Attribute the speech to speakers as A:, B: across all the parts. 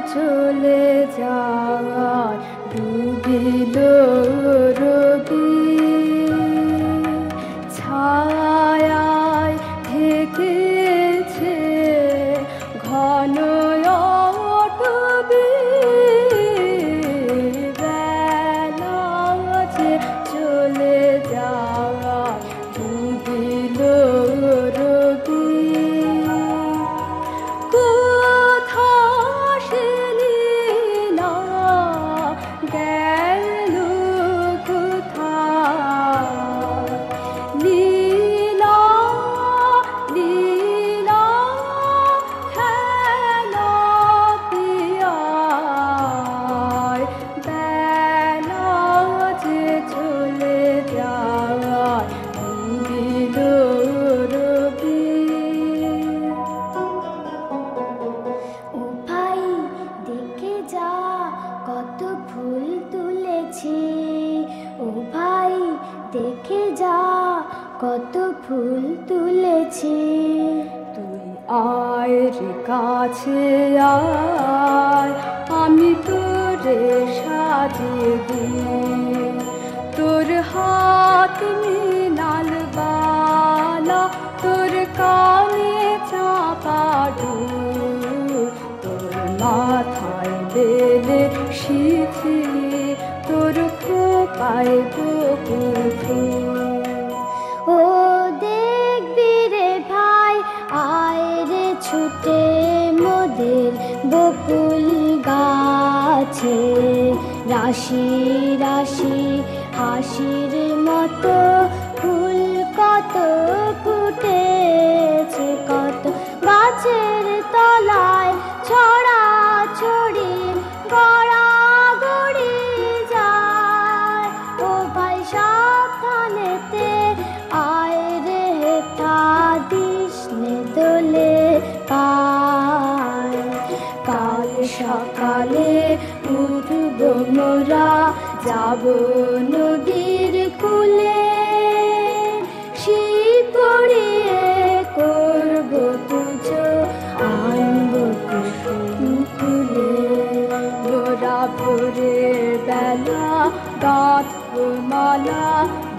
A: চলে যায় ডুবিল রবি ছায়ায় ঢেকেছে ঘন অটবি বেলা যে চলে যায় ডুবিল রবি
B: দেখে যা কত ফুল তুলেছি
A: তুই আয় রে কাছে আয় আমি তোরে সাজিয়ে দিই তোর হাত মিনাল বালা তোর কানে চাপা ডুল তোর মাথায় বেলে সিঁথি তোর খোপায় বকুল ফুল
B: ও দেখবি রে ভাই আয় রে ছুটে মোদের বকুল গাছে রাশি রাশি হাসির মতো ফুল কত ফুটেছে কত গাছের তলায় ছড়া ছড়ি গড়াগড়ি যায় ও ভাই সাবধানেতে আয় রে হেথা দিস নে দোলে পায় কাল সকালে উঠব মোরা যাব নদীর কূলে শীত পড়িয়ে করব পুজো আনব কুসুম ফুলে
A: মোরা ভোরের বেলা গাঁথব মালা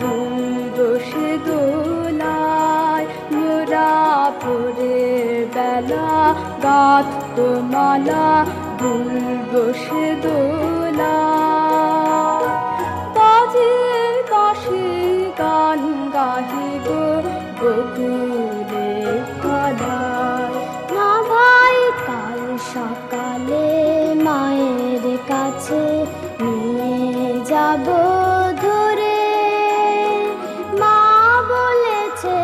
A: দুল বসে দোলায় মোরা ভোরের বেলা গাঁথব মালা দুল বসে দোলায় বাজে বাঁশি গান গাহিব বকুলের তলায়
B: না ভাই কাল সকালে মায়ের কাছে নিয়ে যাব ধরে মা বলেছে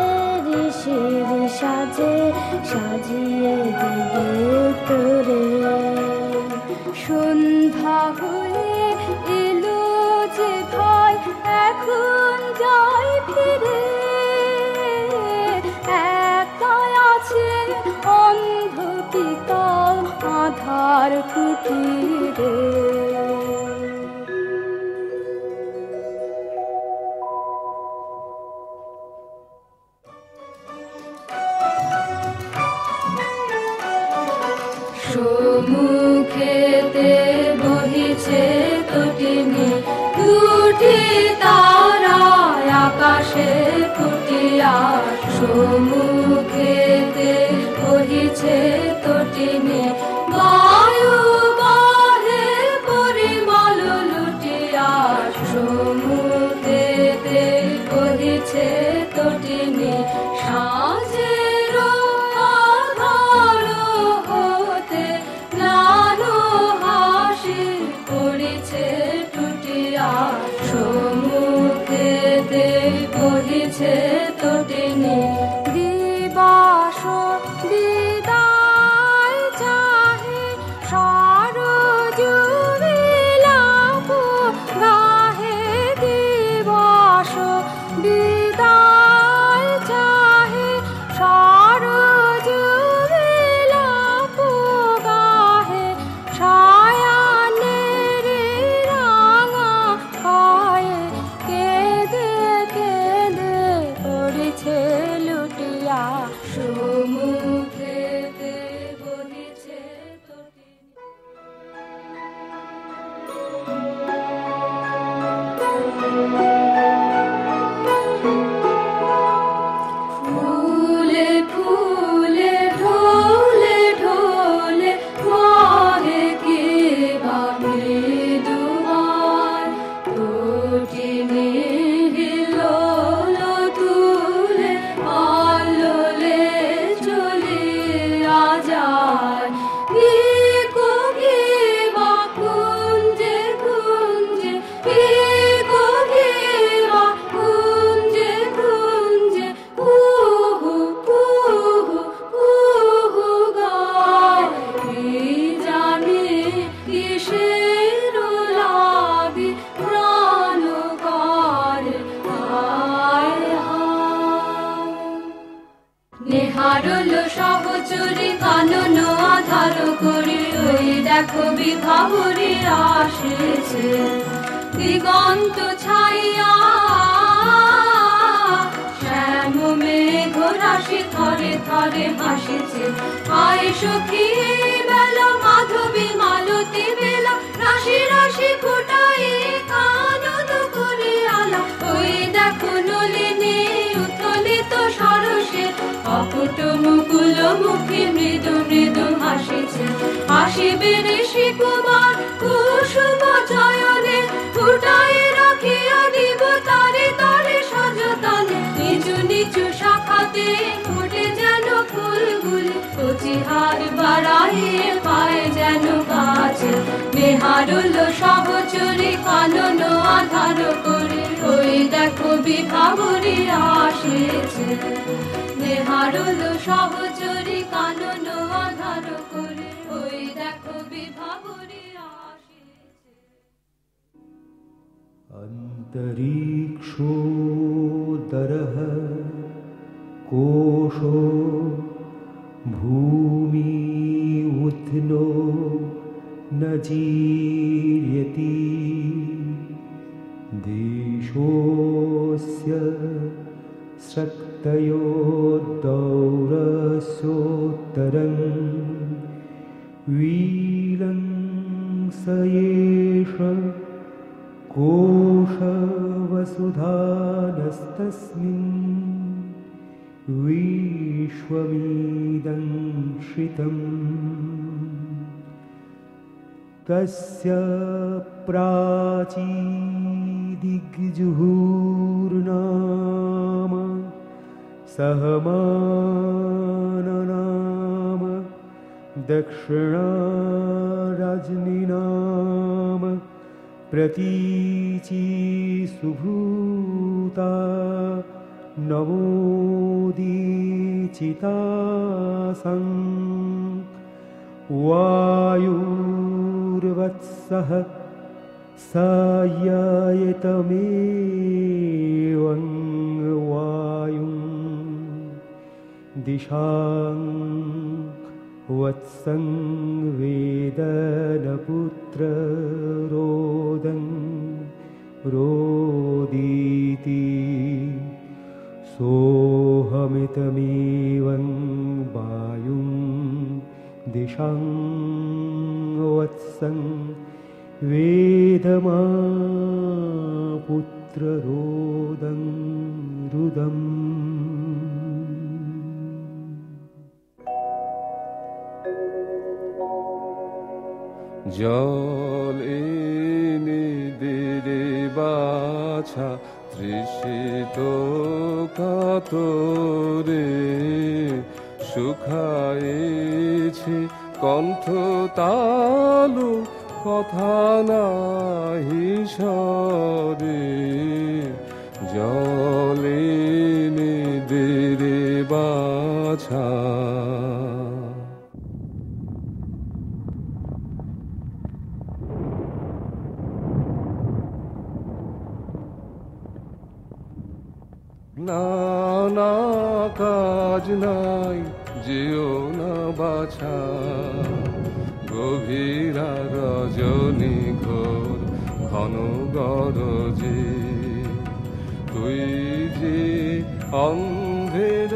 B: ঋষির সাজে সাজিয়ে দেবে তোরে
A: সন্ধ্যা হয়ে এলো যে ভাই এখন যাই ফিরে একাই আছে অন্ধ পিতা আধার কুটিরে সম্মুখেতে বহিছে তটিনী দুটি তারায় আকাশে ফুটিয়া সম্মুখেতে বহিছে তটিনী বায়ু বহে পরিমল লুটিয়া সম্মুখেতে বহিছে তটিনী সাজের আধার হতে নানো হাসি পড়িছে টুটিয়া সম্মুখেতে বহিছে তটিনী দিবাস বিদায় চাহে সরজ বিলাপ গাহে দিবাস বিদায় চাহে সরজ বিলাপ গাহে সায়ানের রাঙা পায়ে কেঁদে কেঁদে পড়িছে লুটিয়া সম্মুখেতে বহিছে তটিনী নেহারল সহচরী কানন আধার করে ওই দেখো বিভাবরী আসেছে দিগন্ত ছাইয়া শ্যাম মেঘ রাশি থরে থরে হাসিছে আয় সখী বেলা মাধবী মালতী বেলা রাশি রাশি ফোটাই কানন করে আলা ওই দেখো নলিনী উত্থলিত সরসে অকুট মুকুল মুখে মৃদু মৃদু হাসিছে হাসিবে ঋষি কুমার কুসুম চয়নে ফুটাই রাখিয়া দিব তারে তারে সযতনে নিচু নিচু শাখাতে ফুটে যেন ফুলগুলি কচি হাত বাড়াইয়ে পায় যেন গাছে নেহারল সহচরী কানন আধার করে ওই দেখো বিভাবরী আসেছে নেহারল সহচরী কানন আধার করে ওই দেখো বিভাবরী আসেছে
C: অন্তরীক্ষোদরঃ কোশো ভূমি উত্থনো ন জীর্যতি দেশোऽস্য শক্তয়োর্দৌরসোত্তরং वीलंसयेष कोशवसुधानस्तस्मिन् विश्वमिदं श्रितम् तस्य प्राचीदिग्जुहुर्नाम सहमाननाम दक्षिणाराजनिनाम प्रतीची सुभूता नमोदीचितासं वायुर्वत्सः साययतमेवं वायुं दिशां वत्सं वेदनपुत्ररोदं रोदीति सोऽहमितमेवं वायुं दिशां वत्सं वेदमापुत्ररोदं रुदम्
D: জল এনে দে রে বাছা তৃষিত কাতরে শুকায়েছে কণ্ঠ তালু কথা নাহি সরে জল এনে দে রে বাছা না কাজ নাই যেও না বাছা গভীরা রজনী ঘোর ঘন গরজে তুই যে অন্ধের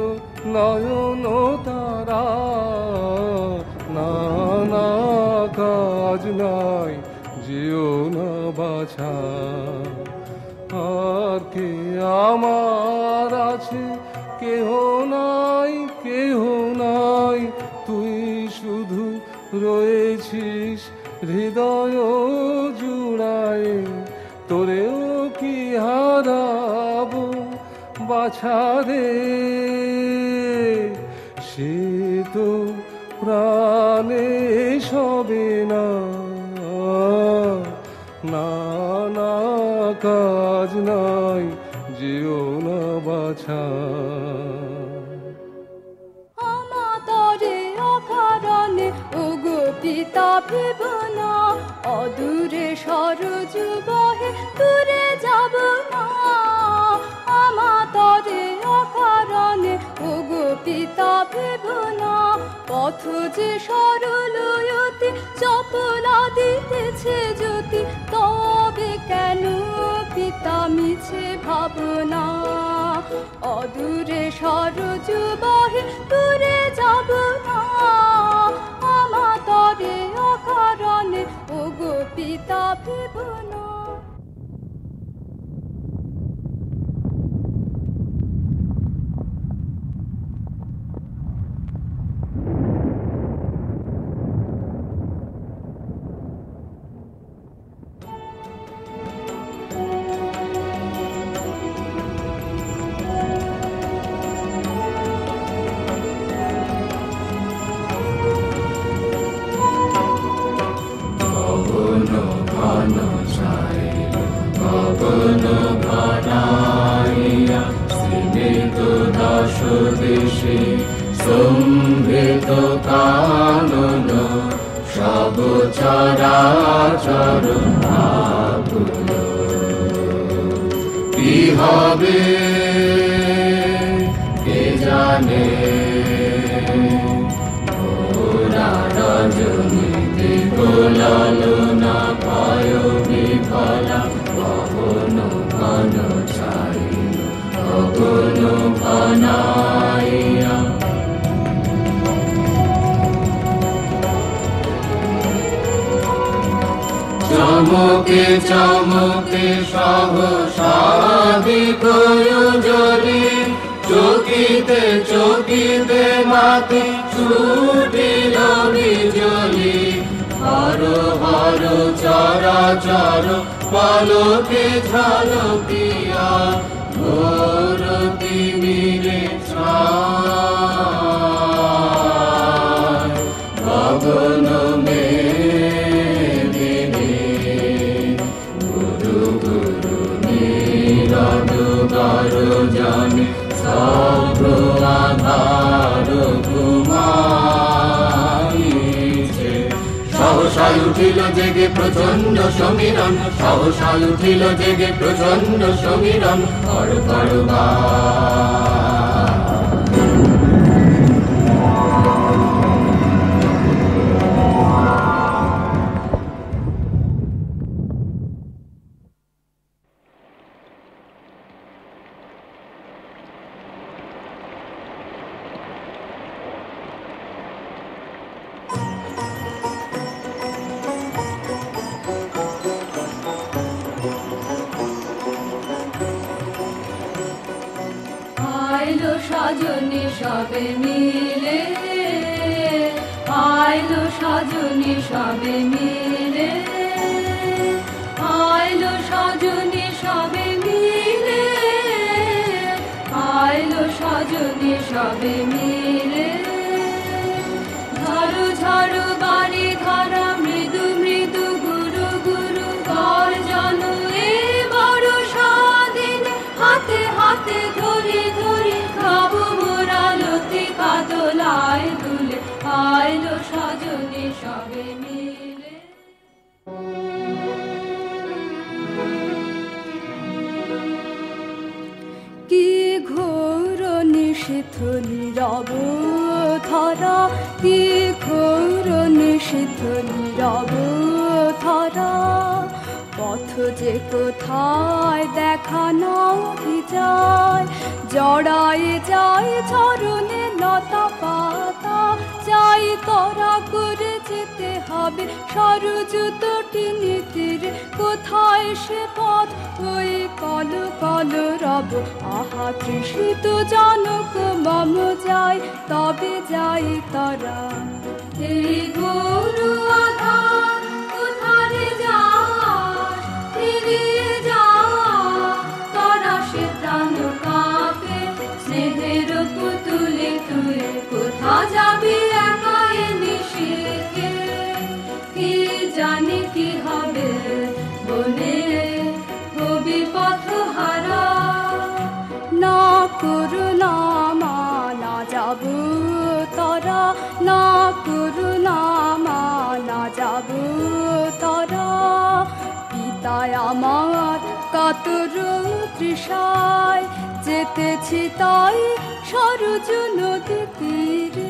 D: নয়ন তারা না কাজ নাই যেও না বাছা আর কে আমার আছে কেহ নাই তুই শুধু রয়েছিস হৃদয় জুড়ায় তোরেও কি হারাবো বাছারে সে তো প্রাণে সবে না কাজ নাই যেও না বাছা
A: আমাতরে অকারণে ওগো পিতা ভেব না অদূরে সরজ বহে দূরে যাব না আমাতরে অকারণে ওগো পিতা ভেব না, পথ যে সরল অতি চপলা দিতেছে জ্যোতি, তবে কেন পিতা মিছে ভাবনা। অদূরে সরজ বহে দূরে যাব না, আমাতরে অকারণে ওগো পিতা ভেব না।
E: দেশে সম্ভৃত কানন সব চরাচর আকুল, কি হবে কে জানে। ওরা রজনীতে গোলালনা পায় বিফলা, পবন ঘন ছাইল গগন ঘনাইয়া। চমকে চমকে সহসাদি প্রয়োজনে, চকিতে চকিতে মাতে ছুটিল বিজলি। হর হর চরাচর পলকে ঝলকিয়া, ঘোর তিমিরে ছায় গগন মেদিনী। গুরু গুরু নীরদ গর্জনে সভ্র আধার ঘুমাইছে। সহসায় উঠিল জেগে প্রচন্ড সমীরণ, সহসায় উঠিল জেগে প্রচন্ড সমীরণ। কর কর বা
A: আইলো সজনী সবে মিলে, আইলো সজনী সবে মিলে, আইলো সজনী সবে মিলে, আইলো সজনী সবে মিলে। ঝড়ু ঝড়ু বাড়ি ধরা মৃদু মৃদু গুরু গুরু গর্জন, এ বড় স্বাধীন হাতে হাতে ধরি ধরি খাবো মোরা লতি কাদলায় দুলে। আইলো সজনী সবে মিলে। কি ঘোর নিষিদ্ধ নীরব ধরা, কি ঘোর নিষিদ্ধ নীরব ধরা। পথ যে কোথায় দেখা নাও যায়, জড়ায় যায় চরণে লতা পাতা। চাই তরা করে যেতে হবে সরজ তটিনী তীরে, কোথায় সে পথ ওই কল কল রব। আহা তৃষিত জনক মম যায়, তবে যাই তরা। এই গুরু আধার কোথারে যায়, ফিরিয়ে যা তরা সে প্রাণ কাঁপে। স্নেহের পুতুলে তুই কোথা যাবি একা এ নিশীথে, কি জানি কি হবে বনে হবি পথহারা। না করুণা মানা যাব তরা, না করুণা মানা যাব তরা। পিতায় আমার কাতর তৃষায় যেতেছি তাই সরজ নদী তীরে।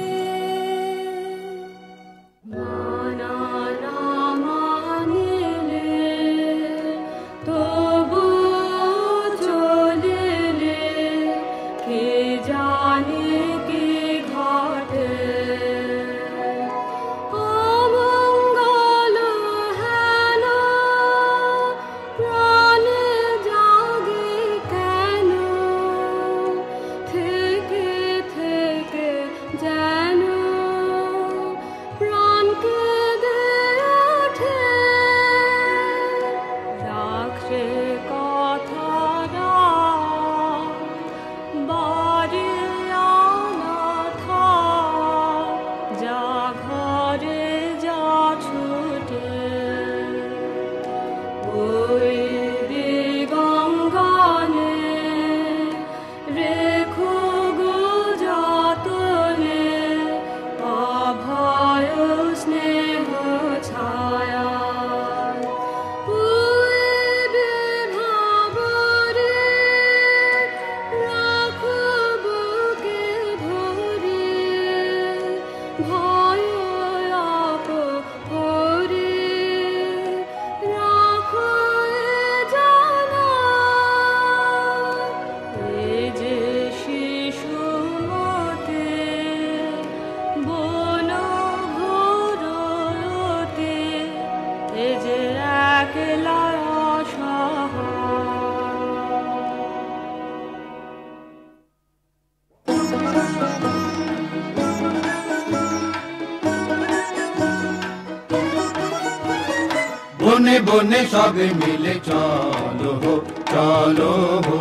E: বনে বনে সবে মিলে চলো হো, চলো হো,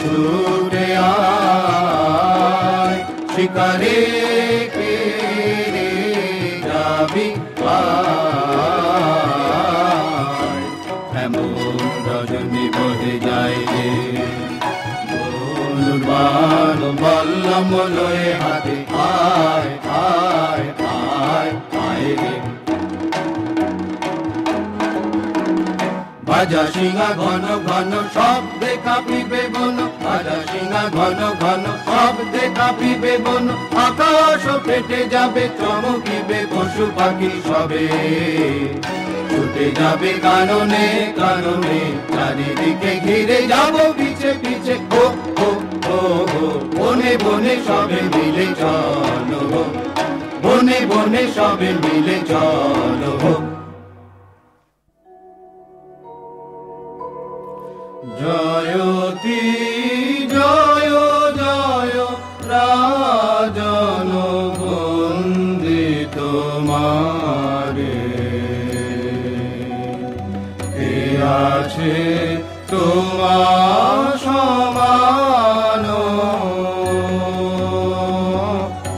E: ছুটে আয় শিকারে পেরে যাবি আয়। এমন রজনী বহে যায় রে, বান বল্লম লয়ে হাতে আয় আয় আয় আয় রে। বাজা সিংহা ঘন ঘন শব্দে কাঁপিবে বন, বাজা সিংহা ঘন ঘন শব্দে কাঁপিবে বন। আকাশ ফেটে যাবে চমকিবে পশু পাখি সবে, ছুটে যাবে কাননে কাননে চারিদিকে ঘিরে যাব পিছে পিছে। ও ও ও ও বনে বনে সবে মিলে চলো, বনে বনে সবে মিলে চলো। জয়তি জয় জয় রাজন বন্দিত তোমারে, কে আছে তোমার সমান।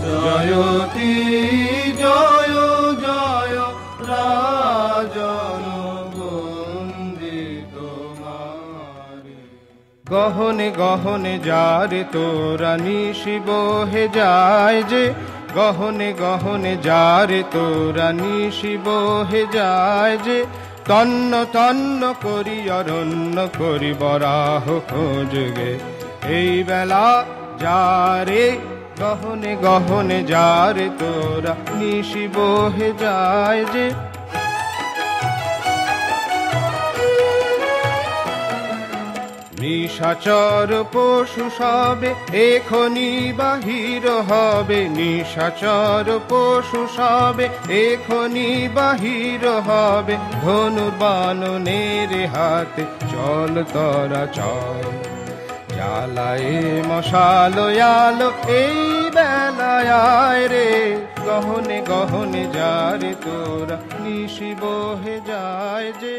E: জয়তি জয় জয় রাজন বন্দিত তোমারে।
D: গহনে গহনে যারে তোরা নিশি বহে যায় যে, গহনে গহনে যারে তোরা নিশি বহে যায় যে। তন্ন তন্ন করি অরণ্য করি বরাহ খোঁজগে, এই বেলা যারে গহনে গহনে যারে তোরা নিশি বহে যায় যে। নিশাচর পশু সবে এখনি বাহির হবে, নিশাচর পশু সবে এখনি বাহির হবে। ধনুর্বাণনের হাতে চল তোরা চল, জ্বালায় মশাল আলো এই বেলায় আয় রে। গহনে গহনে যারে তোরা নিশি বহে যায় যে।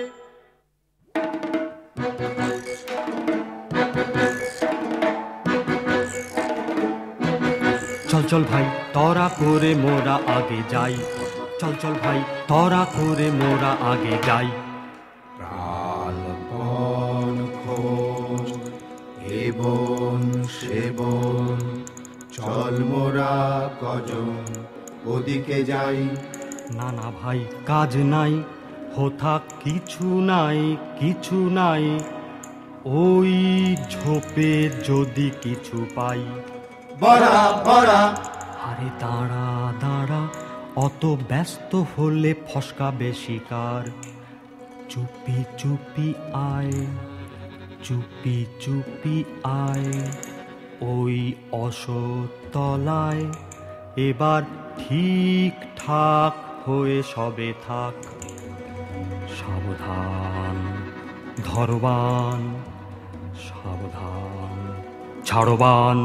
F: চল চল ভাই তরা করে মোরা আগে যাই, চল চল ভাই তরা করে মোরা আগে যাই।
E: প্রাণপণ খোঁজ এ বন সে বন, চল মোরা কজন ওদিকে যাই।
F: না না ভাই কাজ নাই, হোথাক কিছু নাই কিছু নাই, ওই ঝোপে যদি কিছু পাই।
E: বড়া বড়া।
F: আরে দাঁড়া দাঁড়া, অত ব্যস্ত হলে ফসকাবে শিকার। চুপি চুপি আয়, চুপি চুপি আয়, ওই অশ্বতলায় এবার ঠিকঠাক হয়ে সবে থাক। সাবধান ধরবান, সাবধান ছাড়বান।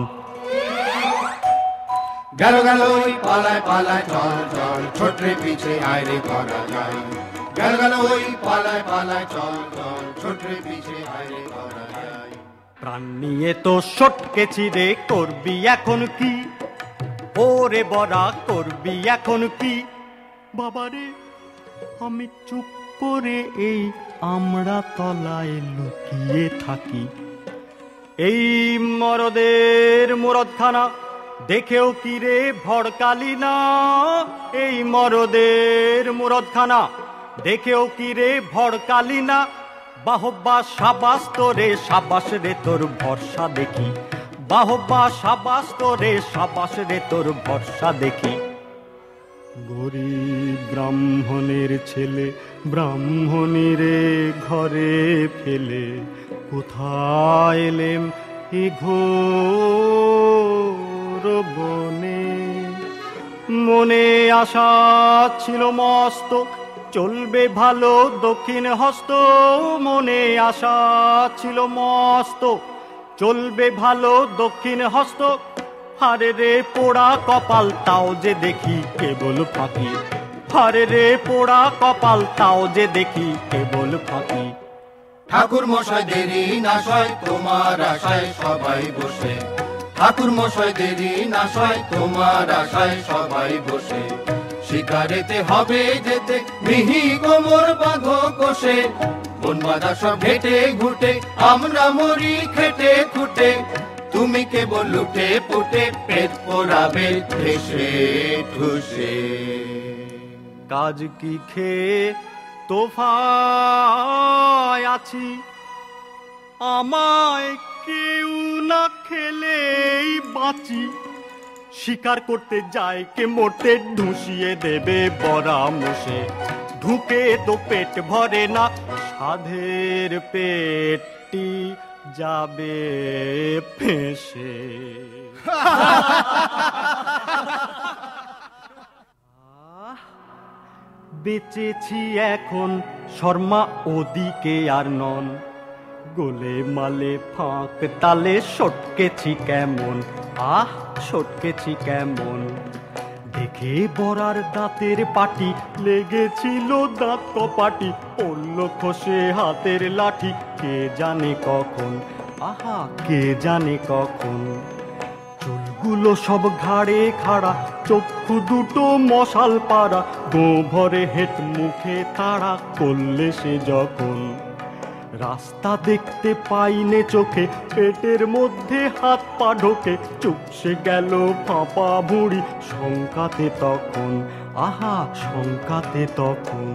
E: গেল গেল ওই পালায় পালায়, চল চল ছোটরে পিছে আয় রে করা যায়। গেল গেল ওই পালায় পালায়, চল চল ছোটরে পিছে আয় রে করা যায়।
F: প্রাণ নিয়ে তো সটকেছি রে, করবি এখন কি? ওরে বড়া করবি এখন কি? বাবারে আমি চুপ করে এই আমরা তলায় লুকিয়ে থাকি। এই মরদের মুরদখানা দেখেও কি রে ভড়কালি না? এই মরদের মুরদখানা দেখেও কি রে ভড়কালি না? বাহবা সাবাস তোরে, সাবাস রে তোর ভরসা দেখি। বাহবা সাবাস তোরে, সাবাস রে তোর ভরসা দেখি। গরিব ব্রাহ্মণের ছেলে ব্রাহ্মণীরে ঘরে ফেলে কোথায় এলেম এ ঘোর বনে। মনে আশা ছিল মস্ত, চলবে ভালো দক্ষিণ হস্ত। মনে আশা ছিল মস্ত, চলবে ভালো দক্ষিণ হস্ত। হারে রে পোড়া কপাল, তাও যে দেখি কেবল ফাঁকি। হারে রে পোড়া কপাল, তাও যে দেখি কেবল ফাঁকি।
E: ঠাকুর মশাই দেরি না সয়, তোমার আশায় সবাই বসে। ঠাকুর মশাই দেরি না সয়, তোমার আশায় সবাই বসে। শিকারেতে হবে যেতে, মিহি কোমর বাঁধো কষে। বন বাঁধা সব ঘেটে ঘুটে, আমরা মরি খেটে খুটে। তুমি কেবল লুটে পুটে, পেট পোড়াবে ঠেসে ঠুসে।
F: কাজ কি খেয়ে তোফায় আছি, আমায় কেউ না খেলেই বাঁচি। শিকার করতে যায় কে মোটে, ঢুসিয়ে দেবে বড়া মশে। ঢুকে তো পেট ভরে না, সাধের পেটটি যাবে ফেঁসে। বেঁচেছি এখন শর্মা ওদিকে আর নন। গোলে মালে ফাঁক তালে সটকেছি কেমন, আহ সটকেছি কেমন। দেখে বড়ার দাঁতের পাটি, লেগেছিল দাঁত কপাটি। পড়ল খসে হাতের লাঠি, কে জানে কখন, আহা কে জানে কখন। চুলগুলো সব ঘাড়ে খাড়া, চক্ষু দুটো মশাল পাড়া। গো ভরে হেট মুখে তাড়া করলে সে যখন। রাস্তা দেখতে পাইনে চোখে, পেটের মধ্যে হাত পা ঢোকে। চুপসে গেল ফাঁপা ভুঁড়ি, শঙ্কাতে তখন, আহা শঙ্কাতে তখন।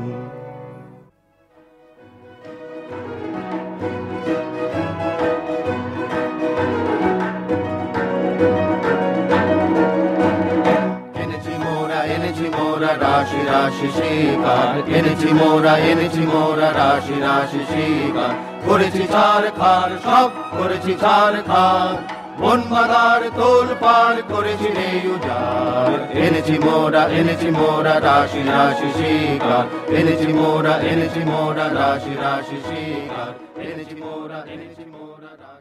E: এনেছি মোরা রাশি রাশি শিকার। এনেছি মোরা রাশি রাশি শিকার। করেছি চার খার, সব করেছি চার খার। বন বাঁধার তোল পার করেছি রে উজার। এনেছি মোরা রাশি রাশি শিকার। এনেছি মোরা রাশি রাশি শিকার। এনেছি মোরা রাশি।